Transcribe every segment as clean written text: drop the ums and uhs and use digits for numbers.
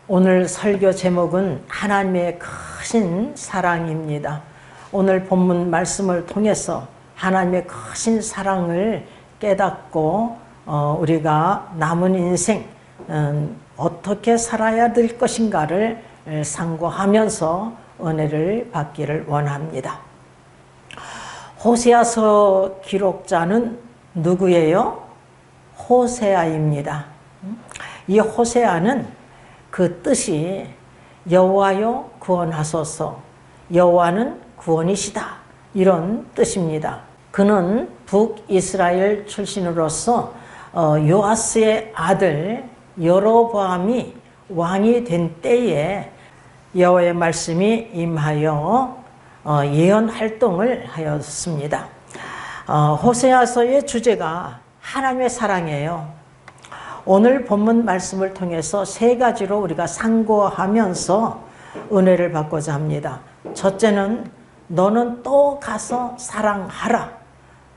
오늘 설교 제목은 하나님의 크신 사랑입니다. 오늘 본문 말씀을 통해서 하나님의 크신 사랑을 깨닫고 우리가 남은 인생 어떻게 살아야 될 것인가를 상고하면서 은혜를 받기를 원합니다. 호세아서 기록자는 누구예요? 호세아입니다. 이 호세아는 그 뜻이 여호와여 구원하소서, 여호와는 구원이시다, 이런 뜻입니다. 그는 북이스라엘 출신으로서 요아스의 아들 여로보암이 왕이 된 때에 여호와의 말씀이 임하여 예언 활동을 하였습니다. 호세아서의 주제가 하나님의 사랑이에요. 오늘 본문 말씀을 통해서 세 가지로 우리가 상고하면서 은혜를 받고자 합니다. 첫째는 너는 또 가서 사랑하라.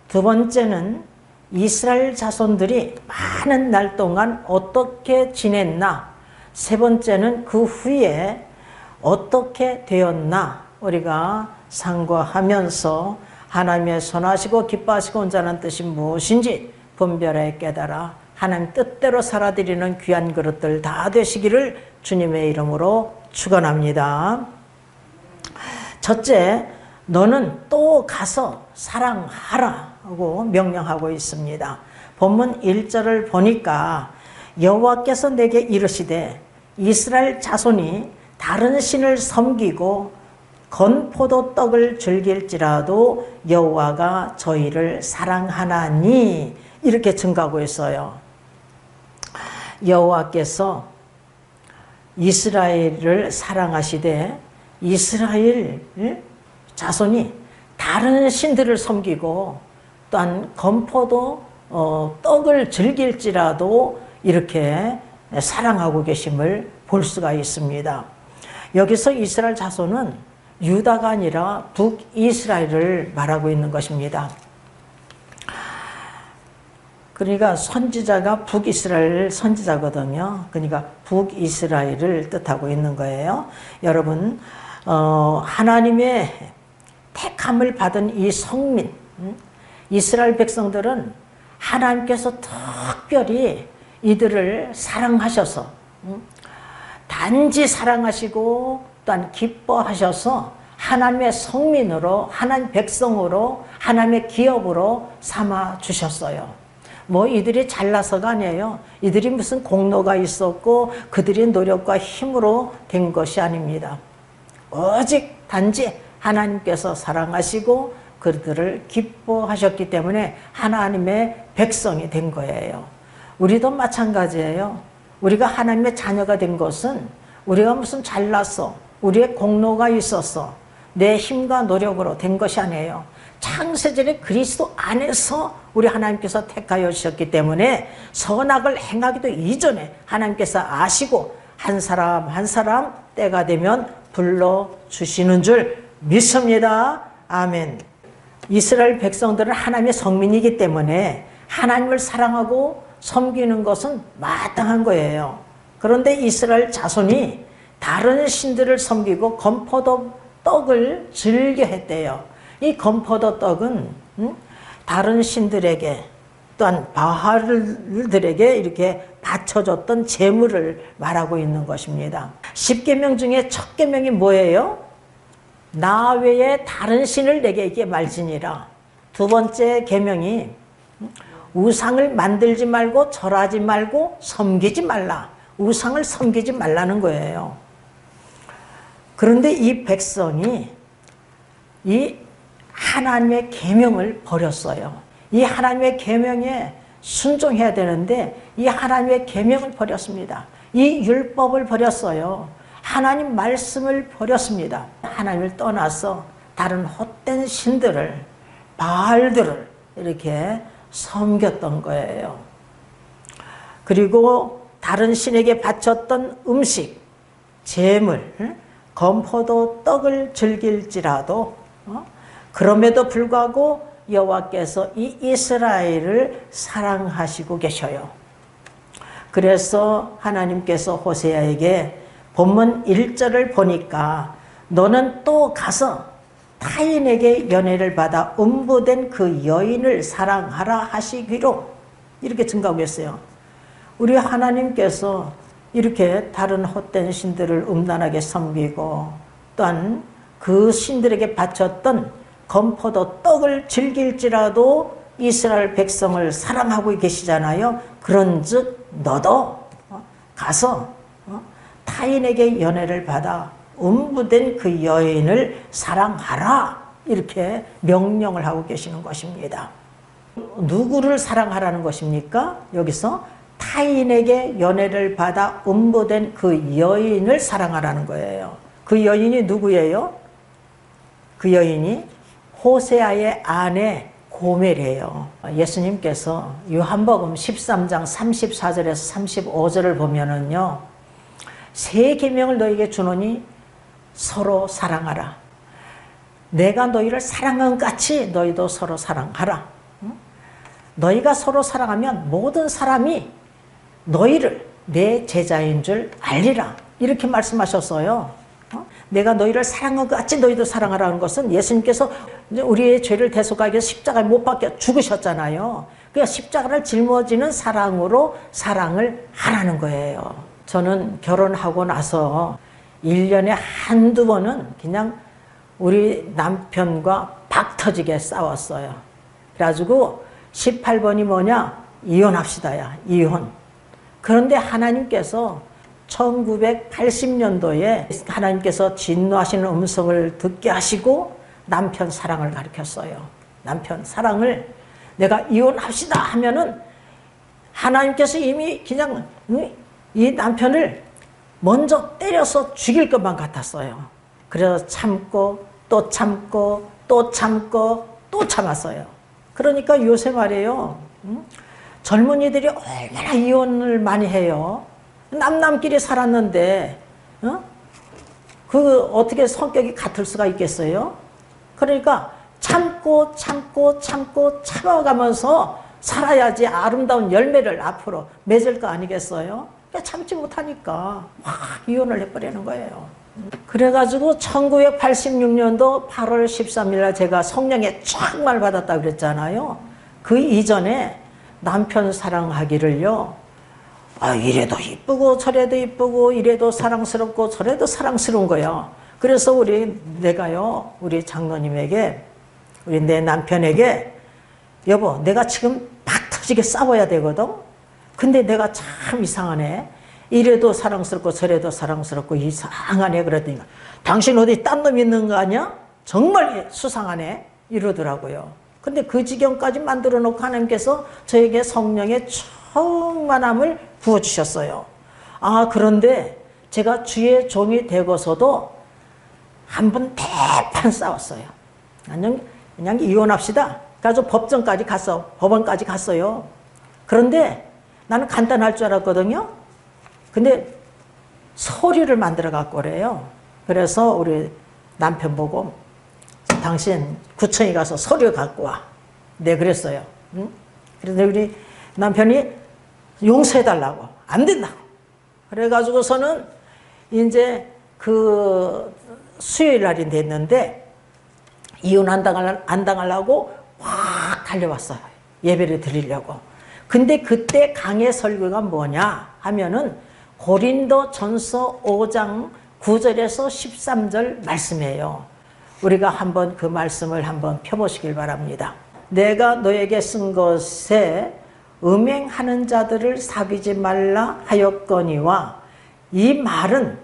두 번째는 이스라엘 자손들이 많은 날 동안 어떻게 지냈나. 세 번째는 그 후에 어떻게 되었나 우리가 상고하면서 하나님의 선하시고 기뻐하시고 온전한 뜻이 무엇인지 분별해 깨달아 하나님 뜻대로 살아드리는 귀한 그릇들 다 되시기를 주님의 이름으로 축원합니다. 첫째, 너는 또 가서 사랑하라 하고 명령하고 있습니다. 본문 1절을 보니까 여호와께서 내게 이르시되 이스라엘 자손이 다른 신을 섬기고 건포도 떡을 즐길지라도 여호와가 저희를 사랑하나니, 이렇게 증가하고 있어요. 여호와께서 이스라엘을 사랑하시되 이스라엘 자손이 다른 신들을 섬기고 또한 건포도 떡을 즐길지라도 이렇게 사랑하고 계심을 볼 수가 있습니다. 여기서 이스라엘 자손은 유다가 아니라 북이스라엘을 말하고 있는 것입니다. 그러니까 선지자가 북이스라엘 선지자거든요. 그러니까 북이스라엘을 뜻하고 있는 거예요. 여러분, 하나님의 택함을 받은 이 성민, 이스라엘 백성들은 하나님께서 특별히 이들을 사랑하셔서 단지 사랑하시고 또한 기뻐하셔서 하나님의 성민으로, 하나님 백성으로, 하나님의 기업으로 삼아 주셨어요. 뭐 이들이 잘나서가 아니에요. 이들이 무슨 공로가 있었고 그들의 노력과 힘으로 된 것이 아닙니다. 오직 단지 하나님께서 사랑하시고 그들을 기뻐하셨기 때문에 하나님의 백성이 된 거예요. 우리도 마찬가지예요. 우리가 하나님의 자녀가 된 것은 우리가 무슨 잘나서 우리의 공로가 있어서 내 힘과 노력으로 된 것이 아니에요. 창세전에 그리스도 안에서 우리 하나님께서 택하여 주셨기 때문에 선악을 행하기도 이전에 하나님께서 아시고 한 사람 한 사람 때가 되면 불러주시는 줄 믿습니다. 아멘. 이스라엘 백성들은 하나님의 성민이기 때문에 하나님을 사랑하고 섬기는 것은 마땅한 거예요. 그런데 이스라엘 자손이 다른 신들을 섬기고 건포도 떡을 즐겨 했대요. 이 건포도 떡은 다른 신들에게 또한 바알들에게 이렇게 바쳐줬던 제물을 말하고 있는 것입니다. 10계명 중에 첫 계명이 뭐예요? 나 외에 다른 신을 내게 말지니라. 두 번째 계명이 우상을 만들지 말고 절하지 말고 섬기지 말라. 우상을 섬기지 말라는 거예요. 그런데 이 백성이 이 하나님의 계명을 버렸어요. 이 하나님의 계명에 순종해야 되는데 이 하나님의 계명을 버렸습니다. 이 율법을 버렸어요. 하나님 말씀을 버렸습니다. 하나님을 떠나서 다른 헛된 신들을, 바알들을 이렇게 섬겼던 거예요. 그리고 다른 신에게 바쳤던 음식, 제물, 건포도 떡을 즐길지라도 그럼에도 불구하고 여호와께서 이 이스라엘을 사랑하시고 계셔요. 그래서 하나님께서 호세아에게 본문 1절을 보니까 너는 또 가서 타인에게 연애를 받아 음부된 그 여인을 사랑하라 하시기로 이렇게 증가하고 있어요. 우리 하나님께서 이렇게 다른 헛된 신들을 음란하게 섬기고 또한 그 신들에게 바쳤던 건포도 떡을 즐길지라도 이스라엘 백성을 사랑하고 계시잖아요. 그런즉 너도 가서 타인에게 연애를 받아 음부된 그 여인을 사랑하라 이렇게 명령을 하고 계시는 것입니다. 누구를 사랑하라는 것입니까? 여기서 타인에게 연애를 받아 음부된 그 여인을 사랑하라는 거예요. 그 여인이 누구예요? 그 여인이 호세아의 아내 고멜이에요. 예수님께서 요한복음 13장 34절에서 35절을 보면은요, 새 계명을 너에게 주노니 서로 사랑하라. 내가 너희를 사랑한 것 같이 너희도 서로 사랑하라. 너희가 서로 사랑하면 모든 사람이 너희를 내 제자인 줄 알리라. 이렇게 말씀하셨어요. 내가 너희를 사랑한 것 같이 너희도 사랑하라는 것은 예수님께서 우리의 죄를 대속하기 위해서 십자가에 못 박혀 죽으셨잖아요. 그러니까 십자가를 짊어지는 사랑으로 사랑을 하라는 거예요. 저는 결혼하고 나서 1년에 한두 번은 그냥 우리 남편과 박 터지게 싸웠어요. 그래가지고 18번이 뭐냐? 이혼합시다야. 이혼. 그런데 하나님께서 1980년도에 하나님께서 진노하시는 음성을 듣게 하시고 남편 사랑을 가르쳤어요. 남편 사랑을 내가 이혼합시다 하면은 하나님께서 이미 그냥 이 남편을 먼저 때려서 죽일 것만 같았어요. 그래서 참고 또 참고 또 참고 또 참았어요. 그러니까 요새 말이에요. 젊은이들이 얼마나 이혼을 많이 해요. 남남끼리 살았는데 그 어떻게 성격이 같을 수가 있겠어요? 그러니까 참고 참고 참고 참아가면서 살아야지 아름다운 열매를 앞으로 맺을 거 아니겠어요? 참지 못하니까 막 이혼을 해버리는 거예요. 그래가지고 1986년도 8월 13일 날 제가 성령의 정말 받았다고 그랬잖아요. 그 이전에 남편 사랑하기를요, 이래도 이쁘고 저래도 이쁘고 이래도 사랑스럽고 저래도 사랑스러운 거예요. 그래서 내가요 우리 장로님에게 우리 내 남편에게 여보 내가 지금 박 터지게 싸워야 되거든. 근데 내가 참 이상하네. 이래도 사랑스럽고 저래도 사랑스럽고 이상하네. 그랬더니 당신 어디 딴 놈 있는 거 아니야? 정말 수상하네 이러더라고요. 근데 그 지경까지 만들어 놓고 하나님께서 저에게 성령의 충만함을 부어주셨어요. 그런데 제가 주의 종이 되고서도 한 번 대판 싸웠어요. 그냥 이혼합시다. 그래서 법원까지 갔어요. 그런데 나는 간단할 줄 알았거든요. 근데 서류를 만들어 갖고 그래요. 그래서 우리 남편 보고 당신 구청에 가서 서류 갖고 와. 네, 그랬어요. 그래서 우리 남편이 용서해달라고. 안 된다고. 그래가지고서는 이제 그 수요일 날이 됐는데 이혼 안 당하려고 확 달려왔어요. 예배를 드리려고. 근데 그때 강의 설교가 뭐냐 하면은 고린도 전서 5장 9절에서 13절 말씀이에요. 우리가 한번 그 말씀을 한번 펴보시길 바랍니다. 내가 너에게 쓴 것에 음행하는 자들을 사귀지 말라 하였거니와 이 말은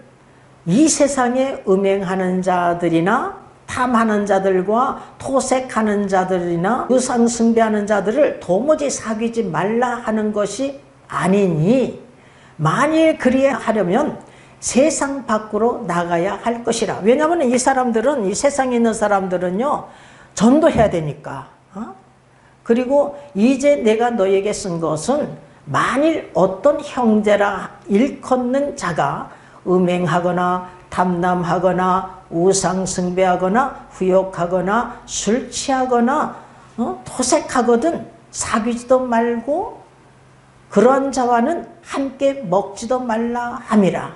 이 세상에 음행하는 자들이나 탐하는 자들과 토색하는 자들이나 우상 숭배하는 자들을 도무지 사귀지 말라 하는 것이 아니니 만일 그리하려면 세상 밖으로 나가야 할 것이라. 왜냐하면 이 사람들은 이 세상에 있는 사람들은요 전도해야 되니까. 그리고 이제 내가 너에게 쓴 것은 만일 어떤 형제라 일컫는 자가 음행하거나 탐남하거나 우상 숭배하거나 후욕하거나 술 취하거나 토색하거든 사귀지도 말고 그런 자와는 함께 먹지도 말라 함이라.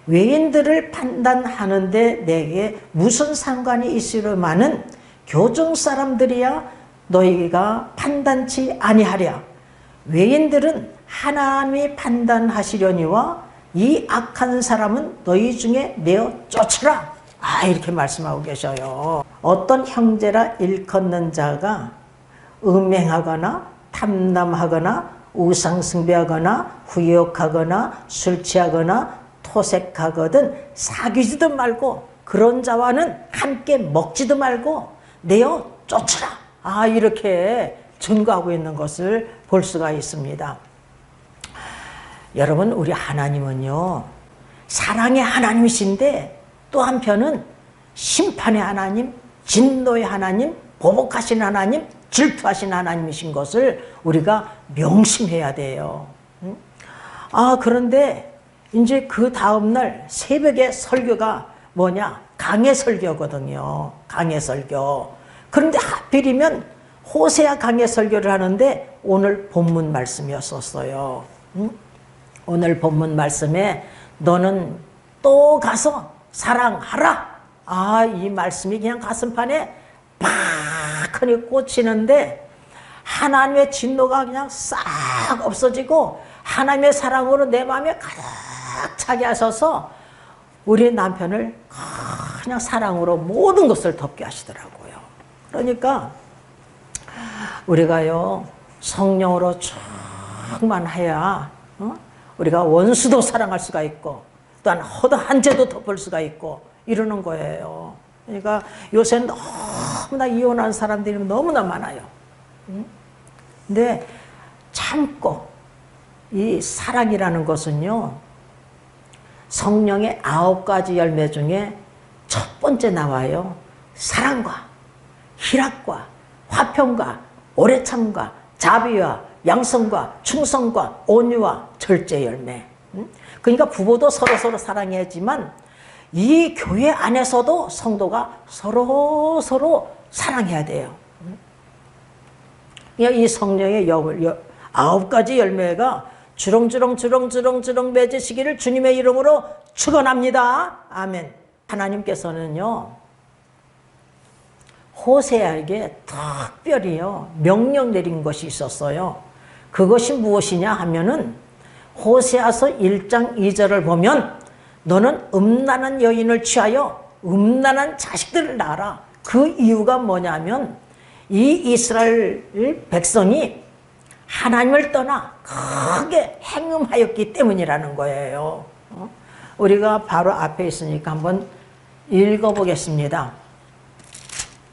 외인들을 판단하는데 내게 무슨 상관이 있으려마는 교정 사람들이야 너희가 판단치 아니하랴. 외인들은 하나님이 판단하시려니와 이 악한 사람은 너희 중에 내어 쫓으라. 이렇게 말씀하고 계셔요. 어떤 형제라 일컫는 자가 음행하거나 탐남하거나 우상숭배하거나 후욕하거나 술 취하거나 토색하거든 사귀지도 말고 그런 자와는 함께 먹지도 말고 내어 쫓으라. 이렇게 증거하고 있는 것을 볼 수가 있습니다. 여러분, 우리 하나님은요, 사랑의 하나님이신데 또 한편은 심판의 하나님, 진노의 하나님, 보복하신 하나님, 질투하신 하나님이신 것을 우리가 명심해야 돼요. 그런데 이제 그 다음날 새벽에 설교가 뭐냐? 강해 설교거든요. 강해 설교. 그런데 하필이면 호세아 강해 설교를 하는데 오늘 본문 말씀이었었어요. 오늘 본문 말씀에 너는 또 가서 사랑하라. 이 말씀이 그냥 가슴판에 팍하니 꽂히는데 하나님의 진노가 그냥 싹 없어지고 하나님의 사랑으로 내 마음에 가득 차게 하셔서 우리 남편을 그냥 사랑으로 모든 것을 덮게 하시더라고요. 그러니까 우리가요, 성령으로 충만해야 우리가 원수도 사랑할 수가 있고 또한 허다한 죄도 덮을 수가 있고 이러는 거예요. 그러니까 요새 너무나 이혼한 사람들이 너무나 많아요. 근데 참고 이 사랑이라는 것은요, 성령의 9가지 열매 중에 첫 번째 나와요. 사랑과 희락과 화평과 오래 참과 자비와 양성과 충성과 온유와 절제 열매. 그러니까 부부도 서로 사랑해야지만 이 교회 안에서도 성도가 서로 사랑해야 돼요. 이 성령의 9가지 열매가 주렁주렁 맺으시기를 주님의 이름으로 축원합니다. 아멘. 하나님께서는요, 호세아에게 특별히요 명령 내린 것이 있었어요. 그것이 무엇이냐 하면은 호세아서 1장 2절을 보면 너는 음란한 여인을 취하여 음란한 자식들을 낳아라. 그 이유가 뭐냐면 이 이스라엘 백성이 하나님을 떠나 크게 행음하였기 때문이라는 거예요. 우리가 바로 앞에 있으니까 한번 읽어보겠습니다.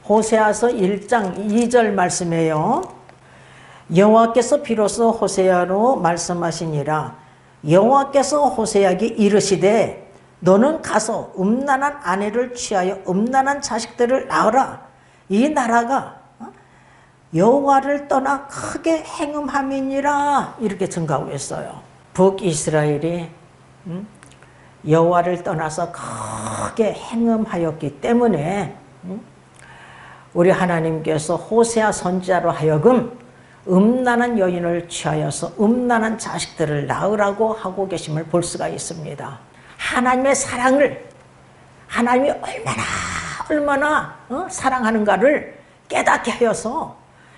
호세아서 1장 2절 말씀이에요. 여호와께서 비로소 호세아로 말씀하시니라. 여호와께서 호세아에게 이르시되 너는 가서 음란한 아내를 취하여 음란한 자식들을 낳으라. 이 나라가 여호와를 떠나 크게 행음함이니라. 이렇게 증가하고 있어요. 북이스라엘이 여호와를 떠나서 크게 행음하였기 때문에 우리 하나님께서 호세아 선지자로 하여금 음란한 여인을 취하여서 음란한 자식들을 낳으라고 하고 계심을 볼 수가 있습니다. 하나님의 사랑을, 하나님이 얼마나 사랑하는가를 깨닫게 하여서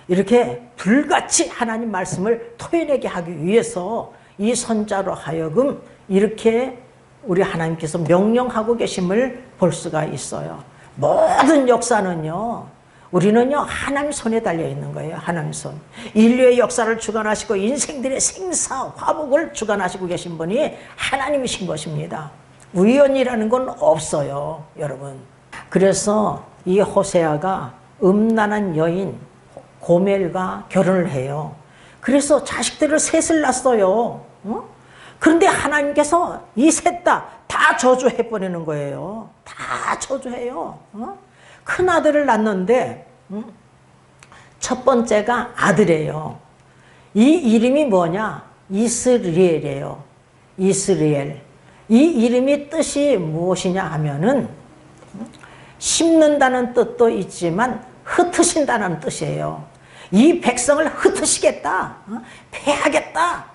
이렇게 불같이 하나님 말씀을 토해내게 하기 위해서 이 선자로 하여금 이렇게 우리 하나님께서 명령하고 계심을 볼 수가 있어요. 모든 역사는요, 우리는요 하나님 손에 달려 있는 거예요. 하나님 손. 인류의 역사를 주관하시고 인생들의 생사 화복을 주관하시고 계신 분이 하나님이신 것입니다. 우연이라는 건 없어요, 여러분. 그래서 이 호세아가 음란한 여인 고멜과 결혼을 해요. 그래서 자식들을 셋을 낳았어요. 그런데 하나님께서 이 셋 다 저주해버리는 거예요. 다 저주해요. 큰 아들을 낳는데 첫 번째가 아들이에요. 이 이름이 뭐냐? 이스리엘이에요. 이스리엘. 이 이름이 뜻이 무엇이냐 하면은 심는다는 뜻도 있지만 흩으신다는 뜻이에요. 이 백성을 흩으시겠다, 패하겠다.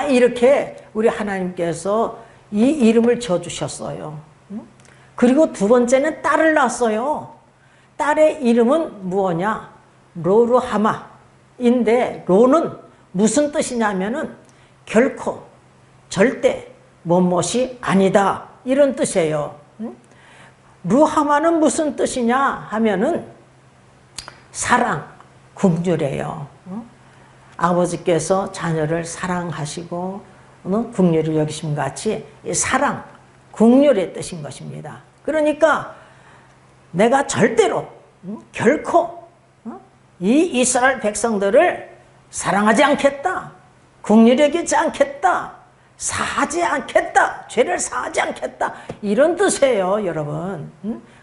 이렇게 우리 하나님께서 이 이름을 지어주셨어요. 그리고 두 번째는 딸을 낳았어요. 딸의 이름은 무엇냐? 로루하마인데, 로는 무슨 뜻이냐면은 결코, 절대, 뭐뭇이 아니다, 이런 뜻이에요. 루하마는 무슨 뜻이냐 하면은 사랑, 긍휼이에요. 아버지께서 자녀를 사랑하시고 긍휼히 여기심 같이 사랑, 긍휼의 뜻인 것입니다. 그러니까 내가 절대로 결코 이 이스라엘 백성들을 사랑하지 않겠다, 긍휼히 여기지 않겠다, 사하지 않겠다, 죄를 사하지 않겠다, 이런 뜻이에요, 여러분.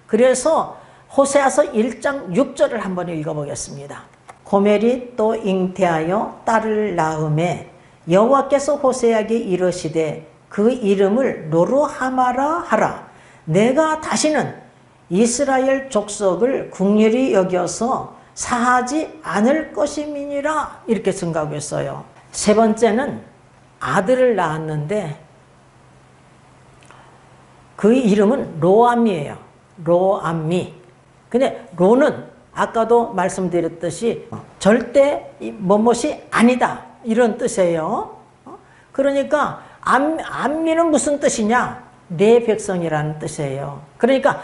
그래서 호세아서 1장 6절을 한번 읽어보겠습니다. 고멜이 또 잉태하여 딸을 낳음에 여호와께서 호세아에게 이르시되 그 이름을 로루하마라 하라. 내가 다시는 이스라엘 족속을 긍휼히 여겨서 사하지 않을 것임이니라, 이렇게 증가하고 있어요. 세 번째는 아들을 낳았는데 그 이름은 로암미예요. 로암미. 근데 로는 아까도 말씀드렸듯이 절대 뭐뭇이 아니다, 이런 뜻이에요. 그러니까 암미는 무슨 뜻이냐? 내 백성이라는 뜻이에요. 그러니까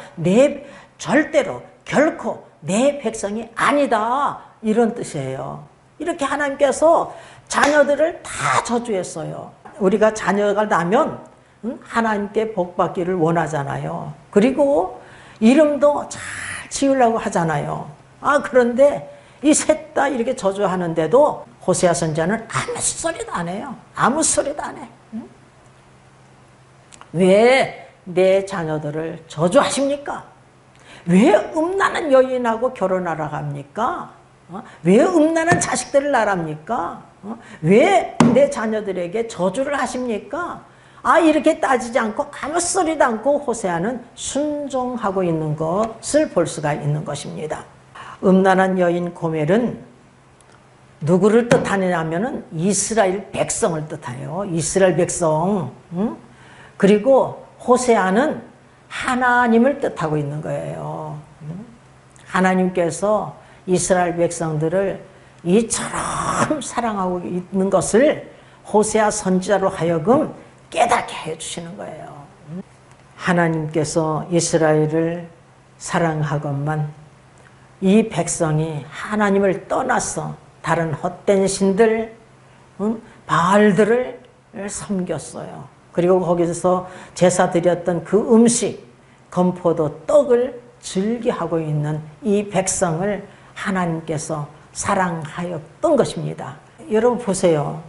절대로 결코 내 백성이 아니다, 이런 뜻이에요. 이렇게 하나님께서 자녀들을 다 저주했어요. 우리가 자녀가 나면 하나님께 복 받기를 원하잖아요. 그리고 이름도 잘 지으려고 하잖아요. 그런데 이 셋 다 이렇게 저주하는데도 호세아 선지자는 아무 소리도 안 해요. 아무 소리도 안 해. 왜 내 자녀들을 저주하십니까? 왜 음란한 여인하고 결혼하러 갑니까? 왜 음란한 자식들을 낳습니까? 왜 내 자녀들에게 저주를 하십니까? 이렇게 따지지 않고 아무 소리도 않고 호세아는 순종하고 있는 것을 볼 수가 있는 것입니다. 음란한 여인 고멜은 누구를 뜻하느냐면은 이스라엘 백성을 뜻해요. 이스라엘 백성. 그리고 호세아는 하나님을 뜻하고 있는 거예요. 하나님께서 이스라엘 백성들을 이처럼 사랑하고 있는 것을 호세아 선지자로 하여금 깨닫게 해주시는 거예요. 하나님께서 이스라엘을 사랑하건만 이 백성이 하나님을 떠나서 다른 헛된 신들, 바알들을 섬겼어요. 그리고 거기서 제사 드렸던 그 음식, 건포도 떡을 즐겨하고 있는 이 백성을 하나님께서 사랑하였던 것입니다. 여러분 보세요.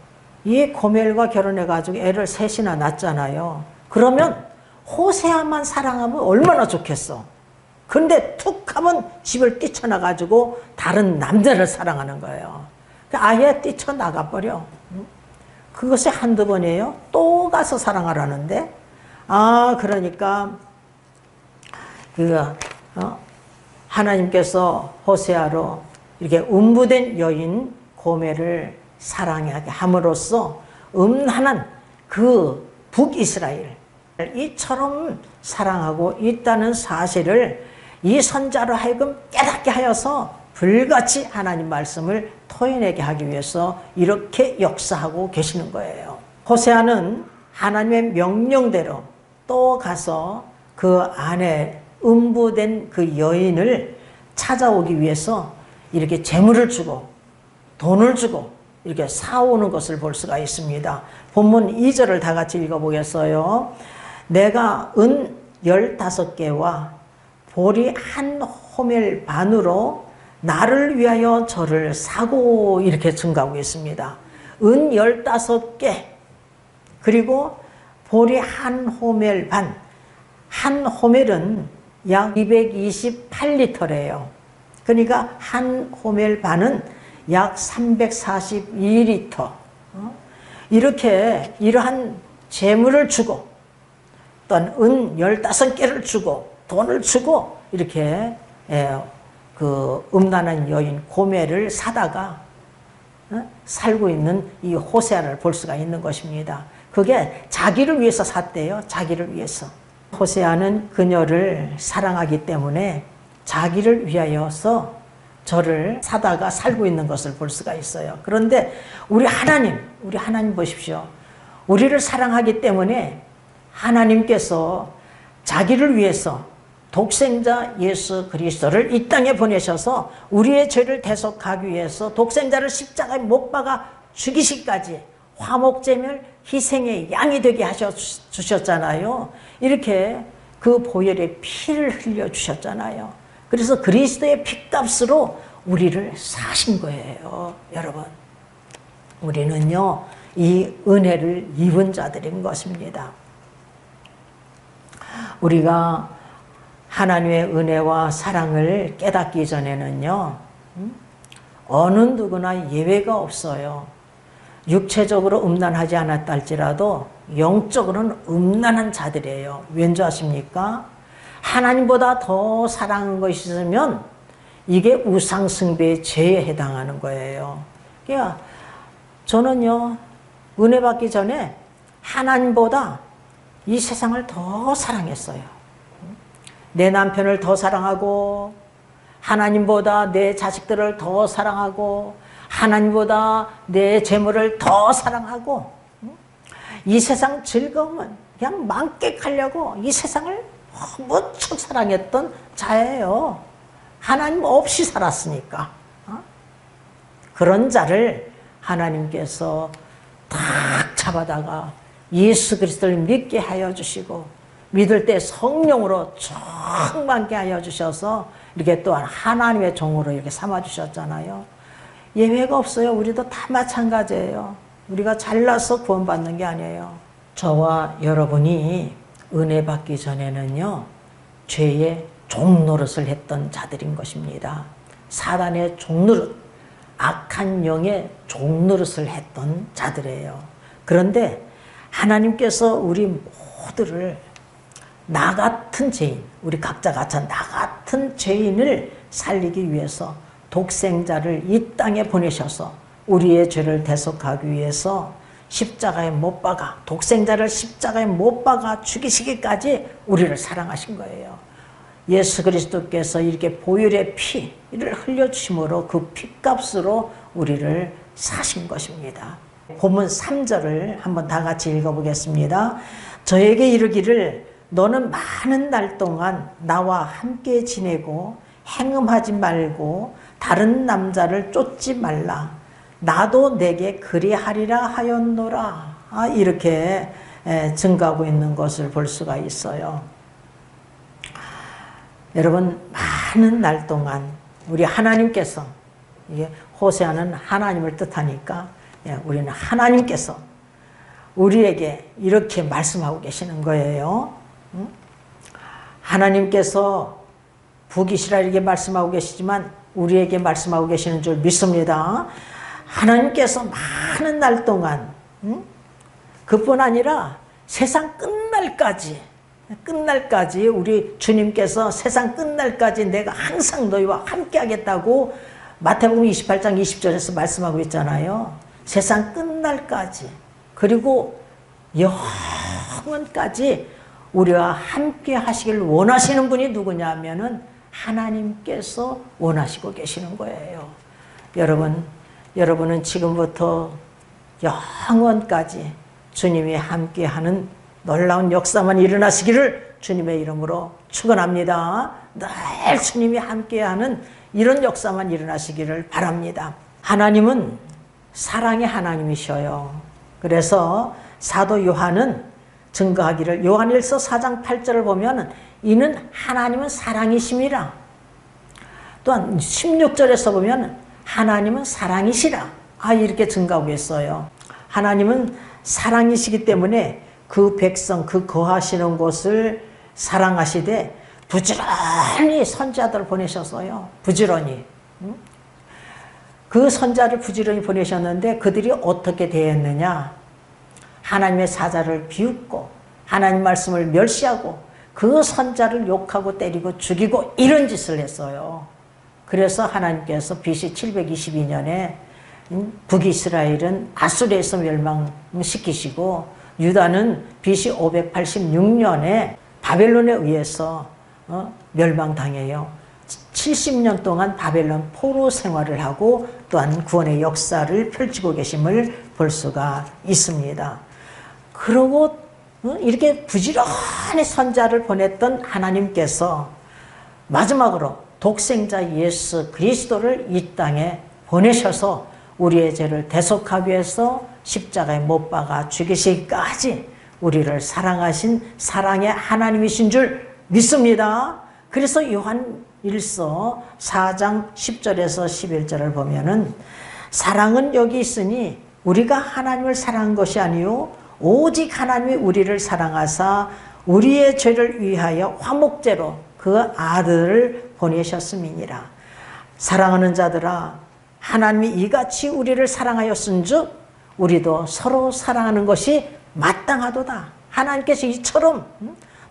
이 고멜과 결혼해가지고 애를 셋이나 낳았잖아요. 그러면 호세아만 사랑하면 얼마나 좋겠어. 근데 툭 하면 집을 뛰쳐나가지고 다른 남자를 사랑하는 거예요. 아예 뛰쳐나가버려. 그것이 한두 번이에요. 또 가서 사랑하라는데. 그러니까 하나님께서 호세아로 이렇게 음부된 여인 고멜을 사랑하게 함으로써 음란한 그 북이스라엘 이처럼 사랑하고 있다는 사실을 이 선자로 하여금 깨닫게 하여서 불같이 하나님 말씀을 토해내게 하기 위해서 이렇게 역사하고 계시는 거예요. 호세아는 하나님의 명령대로 또 가서 그 안에 음부된 그 여인을 찾아오기 위해서 이렇게 재물을 주고 돈을 주고 이렇게 사오는 것을 볼 수가 있습니다. 본문 2절을 다 같이 읽어보겠어요. 내가 은 15개와 보리 한 호멜 반으로 나를 위하여 저를 사고, 이렇게 증가하고 있습니다. 은 15개 그리고 보리 한 호멜 반. 한 호멜은 약 228리터래요. 그러니까 한 호멜 반은 약 342리터. 이렇게 이러한 재물을 주고 또한 은 15개를 주고 돈을 주고 이렇게 그 음란한 여인 고멜을 사다가 살고 있는 이 호세아를 볼 수가 있는 것입니다. 그게 자기를 위해서 샀대요. 자기를 위해서. 호세아는 그녀를 사랑하기 때문에 자기를 위하여서 저를 사다가 살고 있는 것을 볼 수가 있어요. 그런데 우리 하나님 보십시오. 우리를 사랑하기 때문에 하나님께서 자기를 위해서 독생자 예수 그리스도를 이 땅에 보내셔서 우리의 죄를 대속하기 위해서 독생자를 십자가에 못 박아 죽이시기까지 화목제물 희생의 양이 되게 하셔주셨잖아요. 이렇게 그 보혈의 피를 흘려주셨잖아요. 그래서 그리스도의 피값으로 우리를 사신 거예요. 여러분, 우리는요 이 은혜를 입은 자들인 것입니다. 우리가 하나님의 은혜와 사랑을 깨닫기 전에는요 어느 누구나 예외가 없어요. 육체적으로 음란하지 않았다 할지라도 영적으로는 음란한 자들이에요. 왠지 아십니까? 하나님보다 더 사랑한 것이 있으면 이게 우상숭배의 죄에 해당하는 거예요. 그러니까 저는요 은혜 받기 전에 하나님보다 이 세상을 더 사랑했어요. 내 남편을 더 사랑하고 하나님보다 내 자식들을 더 사랑하고 하나님보다 내 재물을 더 사랑하고 이 세상 즐거움은 그냥 만끽하려고 이 세상을 무척 사랑했던 자예요. 하나님 없이 살았으니까. 그런 자를 하나님께서 탁 잡아다가 예수 그리스도를 믿게 하여 주시고 믿을 때 성령으로 충만케 하여 주셔서 이렇게 또한 하나님의 종으로 이렇게 삼아 주셨잖아요. 예외가 없어요. 우리도 다 마찬가지예요. 우리가 잘나서 구원받는 게 아니에요. 저와 여러분이 은혜 받기 전에는요 죄의 종노릇을 했던 자들인 것입니다. 사단의 종노릇, 악한 영의 종노릇을 했던 자들이에요. 그런데 하나님께서 우리 모두를 나 같은 죄인, 우리 각자 같은 나 같은 죄인을 살리기 위해서 독생자를 이 땅에 보내셔서 우리의 죄를 대속하기 위해서 십자가에 못 박아, 독생자를 십자가에 못 박아 죽이시기까지 우리를 사랑하신 거예요. 예수 그리스도께서 이렇게 보혈의 피를 흘려주심으로 그 피값으로 우리를 사신 것입니다. 본문 3절을 한번 다 같이 읽어보겠습니다. 저에게 이르기를 너는 많은 날 동안 나와 함께 지내고 행음하지 말고 다른 남자를 쫓지 말라. 나도 내게 그리하리라 하였노라. 이렇게 증가하고 있는 것을 볼 수가 있어요. 여러분, 많은 날 동안 우리 하나님께서, 이게 호세아는 하나님을 뜻하니까 우리는 하나님께서 우리에게 이렇게 말씀하고 계시는 거예요. 하나님께서 북이스라엘 이렇게 말씀하고 계시지만 우리에게 말씀하고 계시는 줄 믿습니다. 하나님께서 많은 날 동안 그뿐 아니라 세상 끝날까지 우리 주님께서 세상 끝날까지 내가 항상 너희와 함께 하겠다고 마태복음 28장 20절에서 말씀하고 있잖아요. 세상 끝날까지 그리고 영원까지 우리와 함께 하시길 원하시는 분이 누구냐 하면은 하나님께서 원하시고 계시는 거예요. 여러분은 지금부터 영원까지 주님이 함께하는 놀라운 역사만 일어나시기를 주님의 이름으로 축원합니다. 늘 주님이 함께하는 이런 역사만 일어나시기를 바랍니다. 하나님은 사랑의 하나님이셔요. 그래서 사도 요한은 증거하기를 요한일서 4장 8절을 보면 이는 하나님은 사랑이심이라. 또한 16절에서 보면 하나님은 사랑이시라. 이렇게 증거하고 있어요. 하나님은 사랑이시기 때문에 그 백성, 그 거하시는 곳을 사랑하시되 부지런히 선지자들을 보내셨어요. 부지런히. 그 선지자를 부지런히 보내셨는데 그들이 어떻게 대했느냐. 하나님의 사자를 비웃고 하나님 말씀을 멸시하고 그 선지자를 욕하고 때리고 죽이고 이런 짓을 했어요. 그래서 하나님께서 BC 722년에 북이스라엘은 아수르에서 멸망시키시고 유다는 BC 586년에 바벨론에 의해서 멸망당해요. 70년 동안 바벨론 포로 생활을 하고 또한 구원의 역사를 펼치고 계심을 볼 수가 있습니다. 그러고 이렇게 부지런히 선자를 보냈던 하나님께서 마지막으로 독생자 예수 그리스도를 이 땅에 보내셔서 우리의 죄를 대속하기 위해서 십자가에 못 박아 죽이시기까지 우리를 사랑하신 사랑의 하나님이신 줄 믿습니다. 그래서 요한 1서 4장 10절에서 11절을 보면은 사랑은 여기 있으니 우리가 하나님을 사랑한 것이 아니요 오직 하나님이 우리를 사랑하사 우리의 죄를 위하여 화목제로 그 아들을 보내셨음이니라. 사랑하는 자들아 하나님이 이같이 우리를 사랑하였은즉 우리도 서로 사랑하는 것이 마땅하도다. 하나님께서 이처럼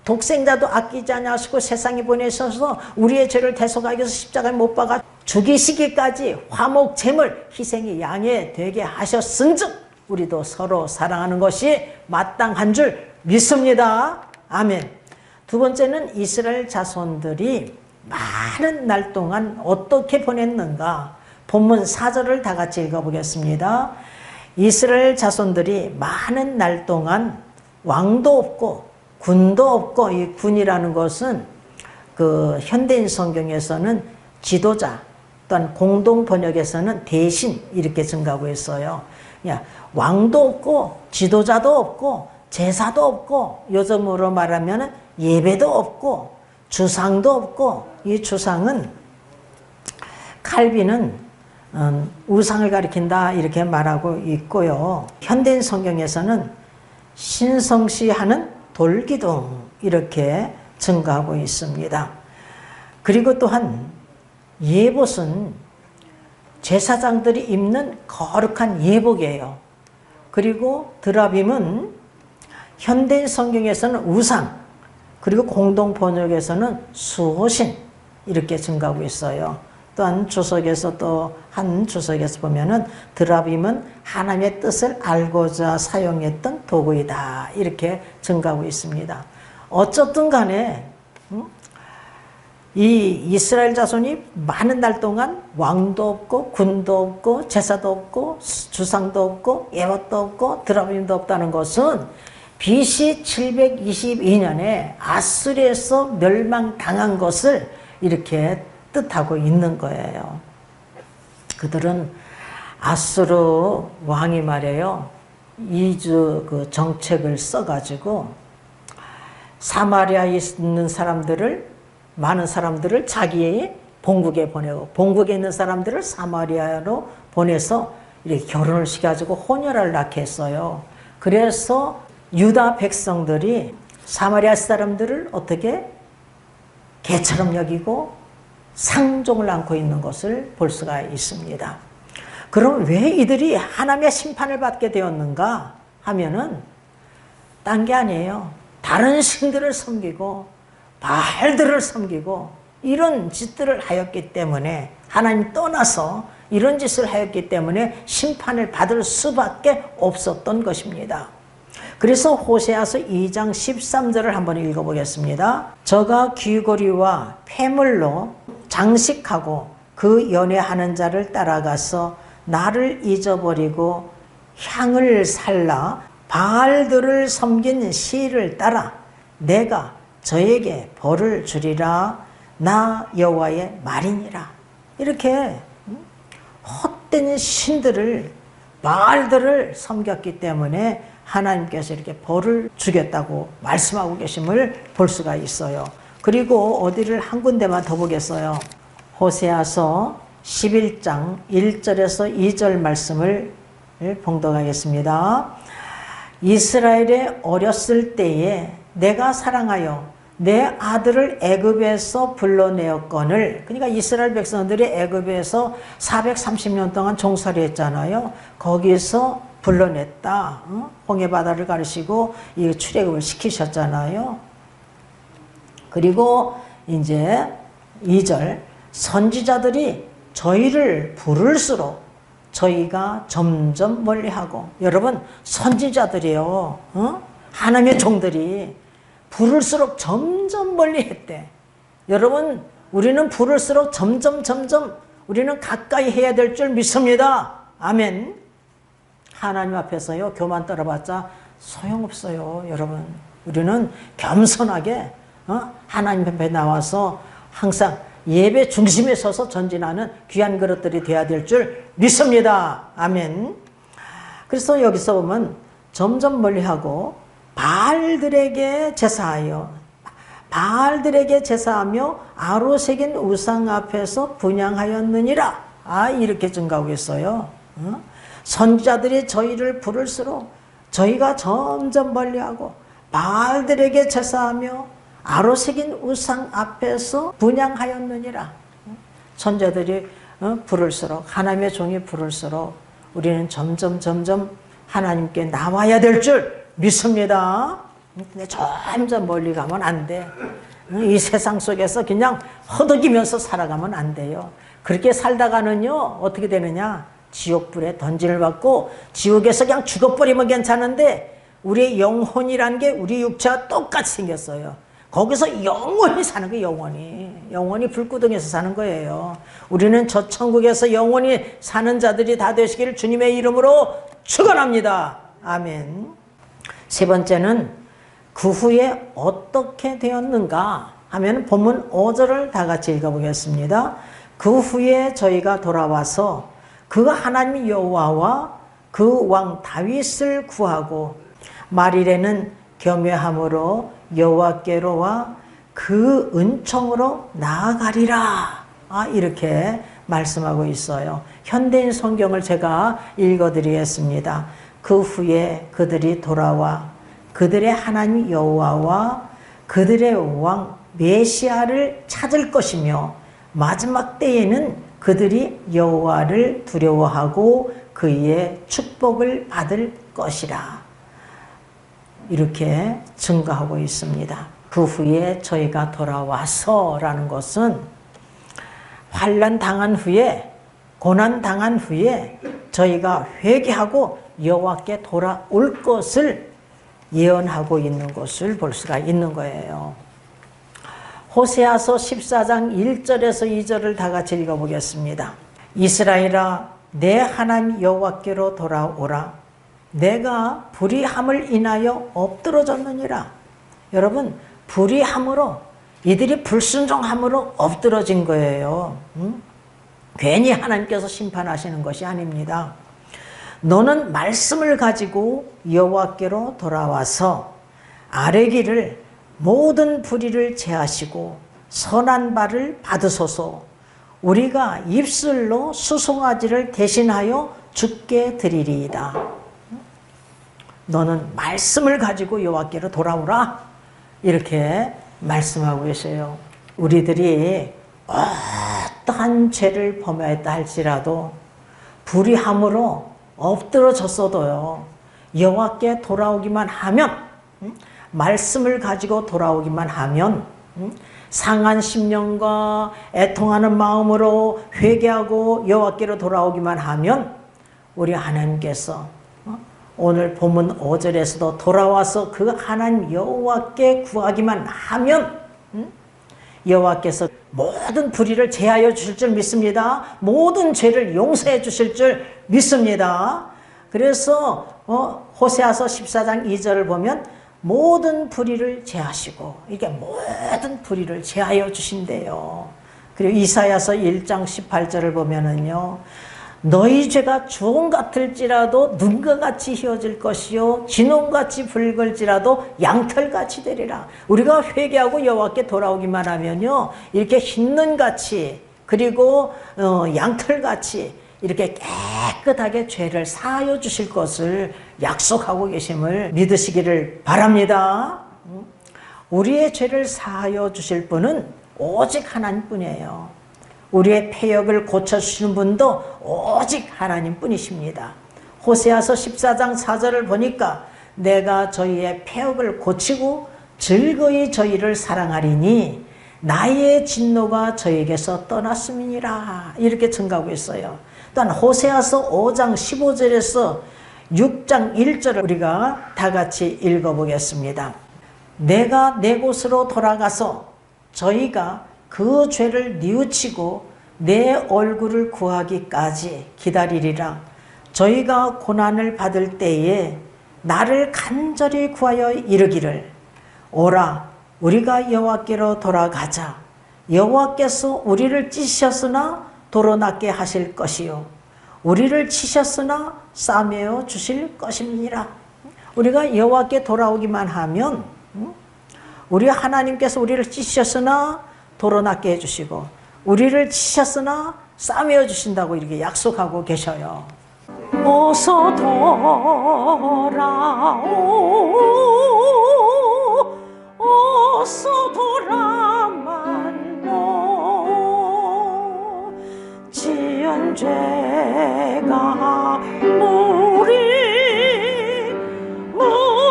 독생자도 아끼지 아니하시고 세상에 보내셔서 우리의 죄를 대속하기 위해서 십자가에 못 박아 죽이시기까지 화목제물 희생이 양해 되게 하셨은즉 우리도 서로 사랑하는 것이 마땅한 줄 믿습니다. 아멘. 두 번째는 이스라엘 자손들이 많은 날 동안 어떻게 보냈는가. 본문 4절을 다 같이 읽어보겠습니다. 이스라엘 자손들이 많은 날 동안 왕도 없고 군도 없고, 이 군이라는 것은 그 현대인 성경에서는 지도자 또한 공동 번역에서는 대신 이렇게 증가하고 있어요. 왕도 없고 지도자도 없고 제사도 없고 요즘으로 말하면 예배도 없고 주상도 없고, 이 주상은 칼빈은 우상을 가리킨다 이렇게 말하고 있고요. 현대인 성경에서는 신성시하는 돌기둥 이렇게 증가하고 있습니다. 그리고 또한 예봇은 제사장들이 입는 거룩한 예복이에요. 그리고 드라빔은 현대인 성경에서는 우상, 그리고 공동 번역에서는 수호신 이렇게 증가하고 있어요. 또한 주석에서 또 한 주석에서 보면은 드라빔은 하나님의 뜻을 알고자 사용했던 도구이다 이렇게 증가하고 있습니다. 어쨌든 간에 이 이스라엘 자손이 많은 날 동안 왕도 없고 군도 없고 제사도 없고 주상도 없고 예봇도 없고 드라빔도 없다는 것은 BC 722년에 아수르에서 멸망당한 것을 이렇게 뜻하고 있는 거예요. 그들은 아수르 왕이 말이에요. 이주 그 정책을 써가지고 사마리아에 있는 사람들을, 많은 사람들을 자기의 본국에 보내고 본국에 있는 사람들을 사마리아로 보내서 이렇게 결혼을 시켜가지고 혼혈을 낳게 했어요. 그래서 유다 백성들이 사마리아 사람들을 어떻게 개처럼 여기고 상종을 안고 있는 것을 볼 수가 있습니다. 그럼 왜 이들이 하나님의 심판을 받게 되었는가 하면은 딴 게 아니에요. 다른 신들을 섬기고 바알들을 섬기고 이런 짓들을 하였기 때문에, 하나님 떠나서 이런 짓을 하였기 때문에 심판을 받을 수밖에 없었던 것입니다. 그래서 호세아서 2장 13절을 한번 읽어보겠습니다. 저가 귀고리와 폐물로 장식하고 그 연애하는 자를 따라가서 나를 잊어버리고 향을 살라 바알들을 섬긴 시를 따라 내가 저에게 벌을 주리라 나 여호와의 말이니라. 이렇게 헛된 신들을, 바알들을 섬겼기 때문에 하나님께서 이렇게 벌을 주겠다고 말씀하고 계심을 볼 수가 있어요. 그리고 어디를 한 군데만 더 보겠어요. 호세아서 11장 1절에서 2절 말씀을 봉독하겠습니다. 이스라엘의 어렸을 때에 내가 사랑하여 내 아들을 애굽에서 불러내었거늘, 그러니까 이스라엘 백성들이 애굽에서 430년 동안 종살이 했잖아요. 거기서 불러냈다. 홍해바다를 가르시고 이 출애굽을 시키셨잖아요. 그리고 이제 2절 선지자들이 저희를 부를수록 저희가 점점 멀리하고. 여러분, 선지자들이요, 하나님의 종들이 부를수록 점점 멀리했대. 여러분, 우리는 부를수록 점점 우리는 가까이 해야 될 줄 믿습니다. 아멘. 하나님 앞에서요, 교만 떨어봤자 소용없어요. 여러분, 우리는 겸손하게 하나님 앞에 나와서 항상 예배 중심에 서서 전진하는 귀한 그릇들이 되어야 될 줄 믿습니다. 아멘. 그래서 여기서 보면 점점 멀리하고 바알들에게 제사하며 아로 새긴 우상 앞에서 분향하였느니라. 이렇게 증가하고 있어요. 선지자들이 저희를 부를수록 저희가 점점 멀리하고 바알들에게 제사하며 아로 새긴 우상 앞에서 분향하였느니라. 선지자들이 부를수록, 하나님의 종이 부를수록 우리는 점점 하나님께 나와야 될 줄 믿습니다. 근데 점점 멀리 가면 안 돼. 이 세상 속에서 그냥 허덕이면서 살아가면 안 돼요. 그렇게 살다가는요, 어떻게 되느냐? 지옥불에 던짐을 받고 지옥에서 그냥 죽어버리면 괜찮은데 우리의 영혼이라는 게 우리 육체와 똑같이 생겼어요. 거기서 영원히 사는 거예요. 영원히 불구덩이에서 사는 거예요. 우리는 저 천국에서 영원히 사는 자들이 다 되시기를 주님의 이름으로 축원합니다. 아멘. 세 번째는 그 후에 어떻게 되었는가 하면 본문 5절을 다 같이 읽어보겠습니다. 그 후에 저희가 돌아와서 그 하나님 여호와와 그 왕 다윗을 구하고 말일에는 겸허함으로 여호와께로와 그 은총으로 나아가리라. 이렇게 말씀하고 있어요. 현대인 성경을 제가 읽어드리겠습니다. 그 후에 그들이 돌아와 그들의 하나님 여호와와 그들의 왕 메시아를 찾을 것이며 마지막 때에는 그들이 여호와를 두려워하고 그의 축복을 받을 것이라. 이렇게 증거하고 있습니다. 그 후에 저희가 돌아와서 라는 것은 환난 당한 후에, 고난 당한 후에 저희가 회개하고 여호와께 돌아올 것을 예언하고 있는 것을 볼 수가 있는 거예요. 호세아서 14장 1절에서 2절을 다 같이 읽어보겠습니다. 이스라엘아, 내 하나님 여호와께로 돌아오라. 내가 불의함을 인하여 엎드러졌느니라. 여러분, 불의함으로, 이들이 불순종함으로 엎드러진 거예요. 괜히 하나님께서 심판하시는 것이 아닙니다. 너는 말씀을 가지고 여호와께로 돌아와서 아뢰기를 모든 불의를 제하시고 선한 바를 받으소서. 우리가 입술로 수송아지를 대신하여 주께 드리리이다. 너는 말씀을 가지고 여호와께로 돌아오라. 이렇게 말씀하고 계세요. 우리들이 어떠한 죄를 범하였다 할지라도 불의함으로 엎드러졌어도요, 여호와께 돌아오기만 하면, 말씀을 가지고 돌아오기만 하면, 상한 심령과 애통하는 마음으로 회개하고 여호와께로 돌아오기만 하면 우리 하나님께서 오늘 본문 5절에서도 돌아와서 그 하나님 여호와께 구하기만 하면 여호와께서 모든 불의를 제하여 주실 줄 믿습니다. 모든 죄를 용서해 주실 줄 믿습니다. 그래서 호세아서 14장 2절을 보면 모든 불의를 제하시고, 이게 모든 불의를 제하여 주신대요. 그리고 이사야서 1장 18절을 보면은요, 너희 죄가 주홍 같을지라도 눈과 같이 휘어질 것이요 진홍같이 붉을지라도 양털같이 되리라. 우리가 회개하고 여호와께 돌아오기만 하면요, 이렇게 흰 눈같이, 그리고 양털같이 이렇게 깨끗하게 죄를 사하여 주실 것을 약속하고 계심을 믿으시기를 바랍니다. 우리의 죄를 사하여 주실 분은 오직 하나님뿐이에요. 우리의 패역을 고쳐주시는 분도 오직 하나님뿐이십니다. 호세아서 14장 4절을 보니까 내가 저희의 패역을 고치고 즐거이 저희를 사랑하리니 나의 진노가 저에게서 떠났음이니라. 이렇게 증가하고 있어요. 또한 호세아서 5장 15절에서 6장 1절을 우리가 다 같이 읽어보겠습니다. 내가 내 곳으로 돌아가서 저희가 그 죄를 뉘우치고 내 얼굴을 구하기까지 기다리리라. 저희가 고난을 받을 때에 나를 간절히 구하여 이르기를 오라 우리가 여호와께로 돌아가자. 여호와께서 우리를 찢으셨으나 도로 낫게 하실 것이요 우리를 치셨으나 싸매어 주실 것입니다. 우리가 여호와께 돌아오기만 하면 우리 하나님께서 우리를 찢으셨으나 도로 낫게 해주시고 우리를 치셨으나 싸매어 주신다고 이렇게 약속하고 계셔요. 어서 돌아오 어서 돌아만노 지은 죄가 무리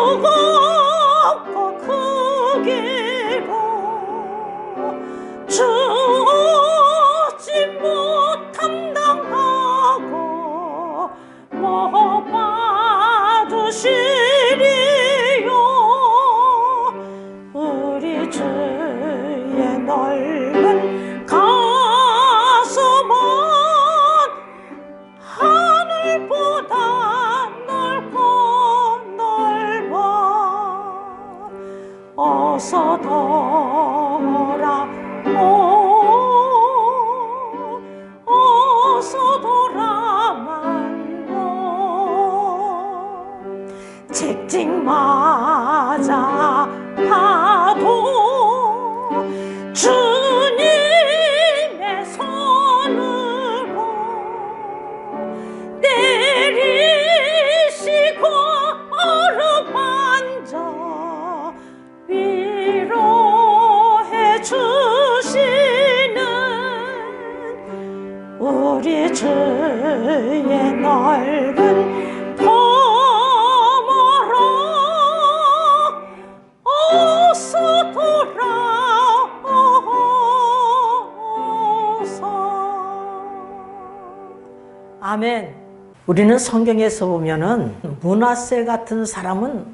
무겁고 크기로 주지 못함 당하고 못 받으시리요 우리 주의 넓은 가슴은 하늘보다 넓고 넓어 어서 돌아오 어서 돌아만노 책찍 맞아 파도 주님의 손으로 때리시고 어루만져 위로해 주시는 우리 주의 넓은 품으로 어서 돌아오소. 아멘. 우리는 성경에서 보면은 므낫세 같은 사람은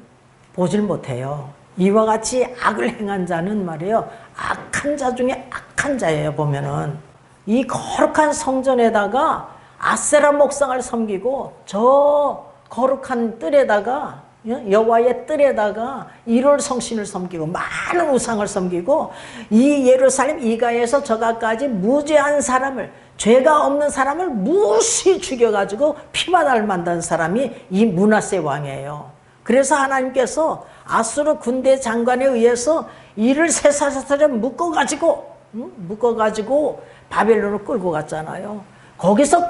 보질 못해요. 이와 같이 악을 행한 자는 말이에요. 악한 자 중에 악한 자예요. 보면은 이 거룩한 성전에다가 아세라 목상을 섬기고 저 거룩한 뜰에다가 여호와의 뜰에다가 일월 성신을 섬기고 많은 우상을 섬기고 이 예루살렘 이가에서 저가까지 무죄한 사람을 죄가 없는 사람을 무시 죽여가지고 피만 만든 사람이 이 므낫세 왕이에요. 그래서 하나님께서 아수르 군대 장관에 의해서 이를 쇠사슬에 묶어가지고 바벨론을 끌고 갔잖아요. 거기서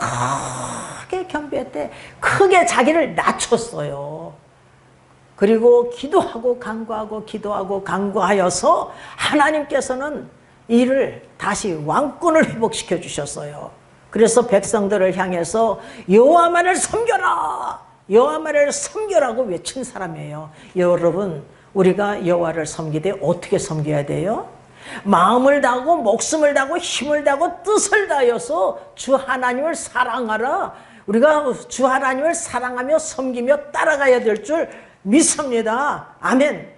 크게 겸비했대. 크게 자기를 낮췄어요. 그리고 기도하고 간구하여서 하나님께서는 이를 다시 왕권을 회복시켜 주셨어요. 그래서 백성들을 향해서 여호와만을 섬겨라, 여호와만을 섬겨라고 외친 사람이에요. 여러분, 우리가 여호와를 섬기되 어떻게 섬겨야 돼요? 마음을 다하고 목숨을 다하고 힘을 다하고 뜻을 다하여서 주 하나님을 사랑하라. 우리가 주 하나님을 사랑하며 섬기며 따라가야 될 줄 믿습니다. 아멘.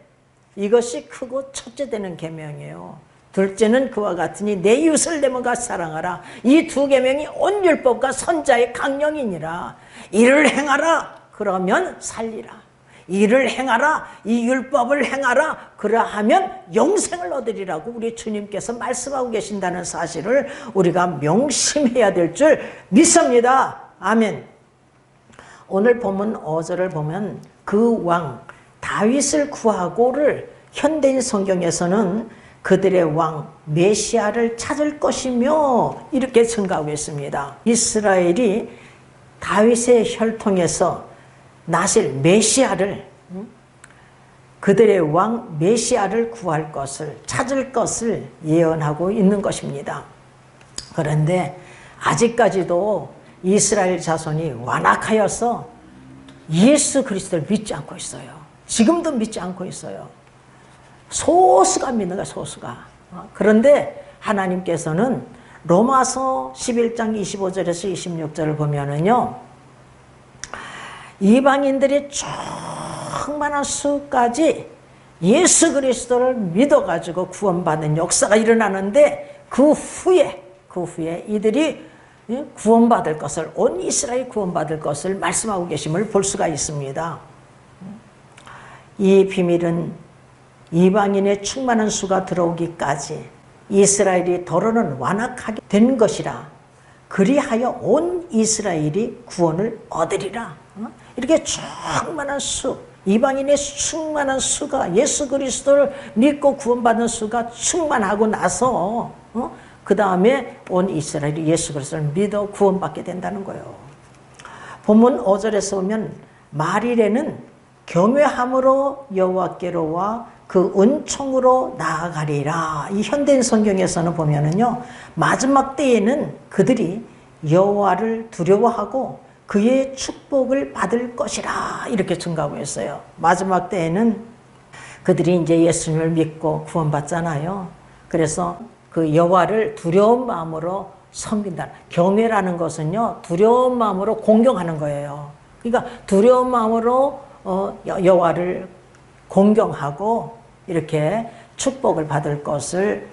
이것이 크고 첫째 되는 계명이에요. 둘째는 그와 같으니 내 이웃을 내 몸과 사랑하라. 이 두 계명이 온 율법과 선자의 강령이니라. 이를 행하라. 그러면 살리라. 이를 행하라. 이 율법을 행하라. 그러하면 영생을 얻으리라고 우리 주님께서 말씀하고 계신다는 사실을 우리가 명심해야 될 줄 믿습니다. 아멘. 오늘 본문 5절을 보면 그 왕 다윗을 구하고를 현대인 성경에서는 그들의 왕 메시아를 찾을 것이며 이렇게 증가하고 있습니다. 이스라엘이 다윗의 혈통에서 나실 메시아를, 그들의 왕 메시아를 구할 것을, 찾을 것을 예언하고 있는 것입니다. 그런데 아직까지도 이스라엘 자손이 완악하여서 예수 그리스도를 믿지 않고 있어요. 지금도 믿지 않고 있어요. 소수가 믿는 거야, 소수가. 그런데 하나님께서는 로마서 11장 25절에서 26절을 보면은요, 이방인들이 충만한 수까지 예수 그리스도를 믿어가지고 구원받는 역사가 일어나는데 그 후에 이들이 구원받을 것을, 온 이스라엘이 구원받을 것을 말씀하고 계심을 볼 수가 있습니다. 이 비밀은 이방인의 충만한 수가 들어오기까지 이스라엘이 더러는 완악하게 된 것이라, 그리하여 온 이스라엘이 구원을 얻으리라. 이렇게 충만한 수, 이방인의 충만한 수가, 예수 그리스도를 믿고 구원받는 수가 충만하고 나서 그 다음에 온 이스라엘이 예수 그리스도를 믿어 구원받게 된다는 거예요. 본문 5절에서 보면 말일에는 교묘함으로 여호와께로 와 그 은총으로 나아가리라. 이 현대인 성경에서는 보면은요, 마지막 때에는 그들이 여호와를 두려워하고 그의 축복을 받을 것이라 이렇게 증가하고 있어요. 마지막 때에는 그들이 이제 예수님을 믿고 구원받잖아요. 그래서 그 여호와를 두려운 마음으로 섬긴다. 경외라는 것은요, 두려운 마음으로 공경하는 거예요. 그러니까 두려운 마음으로 여호와를 공경하고 이렇게 축복을 받을 것을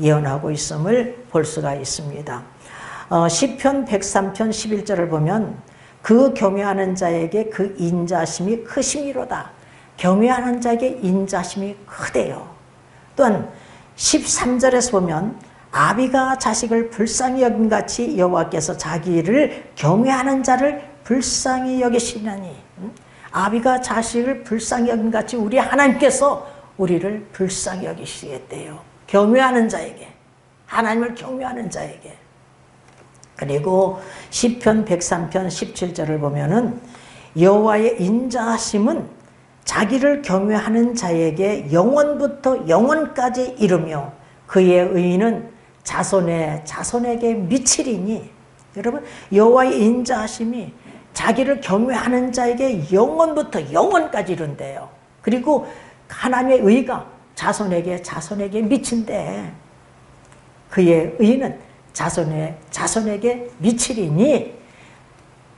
예언하고 있음을 볼 수가 있습니다. 시편 103편 11절을 보면 그 경외하는 자에게 그 인자심이 크심이로다. 경외하는 자에게 인자심이 크대요. 또한 13절에서 보면 아비가 자식을 불쌍히 여김같이 여호와께서 자기를 경외하는 자를 불쌍히 여기시나니, 아비가 자식을 불쌍히 여김같이 우리 하나님께서 우리를 불쌍히 여기시겠대요. 경외하는 자에게, 하나님을 경외하는 자에게. 그리고 시편 103편 17절을 보면은 여호와의 인자하심은 자기를 경외하는 자에게 영원부터 영원까지 이르며 그의 의인은 자손에게 미치리니. 여러분, 여호와의 인자하심이 자기를 경외하는 자에게 영원부터 영원까지 이른대요. 그리고 하나님의 의가 자손에게 미친대. 그의 의는 자손에게 미치리니.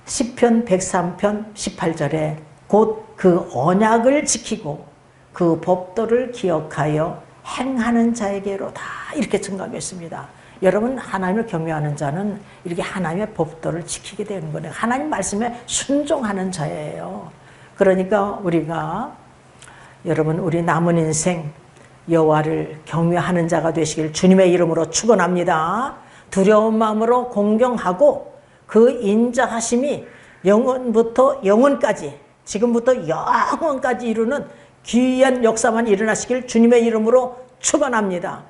시편 103편 18절에 곧 그 언약을 지키고 그 법도를 기억하여 행하는 자에게로다 이렇게 증가했습니다. 여러분, 하나님을 경외하는 자는 이렇게 하나님의 법도를 지키게 되는 거예요. 하나님 말씀에 순종하는 자예요. 그러니까 우리가, 여러분, 우리 남은 인생 여호와를 경외하는 자가 되시길 주님의 이름으로 축원합니다. 두려운 마음으로 공경하고 그 인자하심이 영원부터 영원까지, 지금부터 영원까지 이루는 귀한 역사만 일어나시길 주님의 이름으로 축원합니다.